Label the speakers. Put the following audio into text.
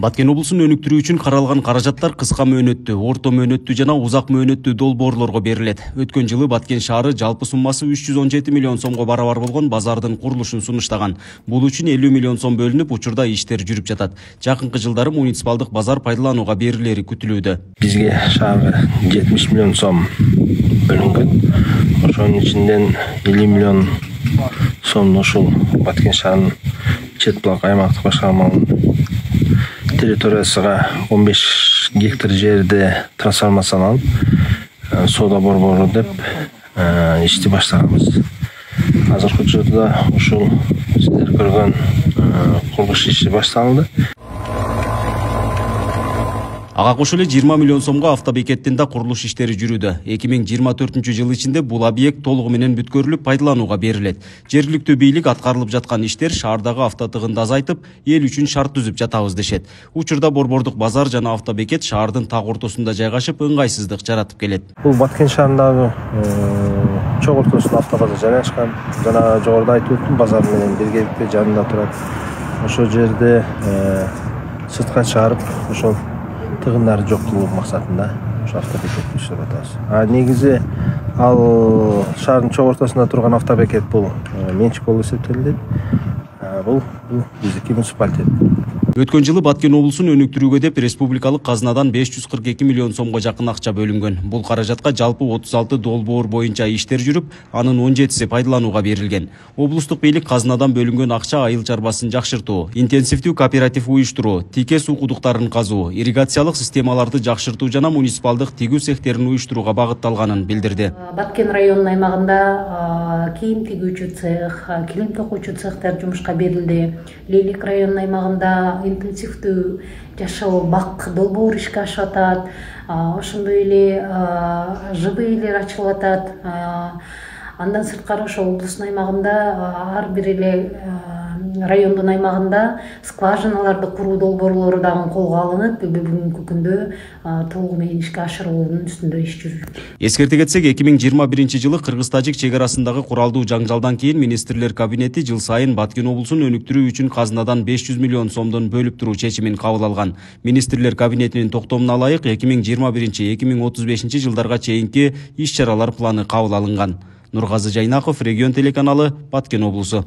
Speaker 1: Баткен облусун өнүктүрүү үчүн каралган каражаттар кыска мөөнөттүү, орто мөөнөттүү жана узак мөөнөттүү долбоорлорго берилет. Өткөн жылы Баткен шаары жалпы суммасы 317 миллион сомго барабар болгон базардын курулушун сунуштаган. Бул үчүн 50 миллион сом бөлүнүп, учурда иштер жүрүп жатат. Жакынкы жылдары муниципалдык базар пайдаланууга берилери күтүлүүдө.
Speaker 2: Бизге шаарга 70 миллион сом бөлүнгөн. Ошонун ичинден 50 миллион сом ушул Баткен шаарынын чет булак аймактык башкармалыгынын территориясыга 15 гектар жерде трансформацияланып, соода борбору деп ишти баштаганбыз. Азыркы учурда ушул сиздер көргөн курулуш иши башталды.
Speaker 1: Ага кошо эле 20 миллион сомго автобекеттин да курулуш иштери жүрүүдө. 2024 жыл ичинде бул объект толугу менен бүткөрүлүп пайдаланууга берилет. Жергиликтүү бийлик аткарылып жаткан иштер шаардагы автотыгынды азайтып, эл үчүн шарт түзүп жатабыз дешет. Учурда борбордук базар жана автобекет шаардын так ортосунда жайгашып, ыңгайсыздык жаратып келет.
Speaker 2: Бул Баткен шаарындагы чоң ортосунда автобазар жайгашкан. Жана жогоруда айтып өттүм, базар менен биргеликте жанында турат. Ошол жерде сыртка чыгарып, ошол тыгындары жок кылуу максатында ошо автобекетти иштеп атабыз. Негизи ал шаардын чоң ортосунда турган автобекет бул менчик болуп эсептелет. Бул биздики муниципалитет.
Speaker 1: Өткөн жылы Баткен облусун өнүктүрүүгө деп республикалык казынадан 542 миллион сомго жакын акча бөлүнгөн. Бул каражатка жалпы 36 долбоор боюнча иштер жүрүп, анын 17си пайдаланууга берилген. Облустук бийлик казынадан бөлүнгөн акча айыл чарбасын жакшыртуу, интенсивдүү кооператив уюштуруу, тике суу кудуктарын казуу, ирригациялык системаларды жакшыртуу жана муниципалдык тигүү цехтерин уюштурууга багытталганын билдирди.
Speaker 3: Баткен районунун аймагында кийим тигүүчү цех, килим токуучу цехтер жумушка берилди. Лейлик районунун аймагында интенсивдүү жашоо бак долбоор ишке ашып атат. Ошондой эле ЖБИлер ачылып атат. Андан сырткары ошо облустун аймагында ар бир эле райондун аймагында скважиналарды куруу долбоорлору дагы колго алынып, бүгүнкү күндө толугу менен ишке ашыруунун үстүндө иш жүрүп.
Speaker 1: Эскерте кетсек, 2021 жылы Кыргыз-Тажик чек арасындагы куралдуу жаңжалдан кийин министрлер кабинети жыл сайын Баткен облусун өнүктүрүү үчүн казынадан 500 миллион сомдон бөлүп туруу чечимин кабыл алган. Министрлер кабинетинин токтомуна ылайык 2021-2035 жылдарга чейинки иш чаралар планы кабыл алынган. Нургазы Жайнаков, Регион телеканалы, Баткен облусу.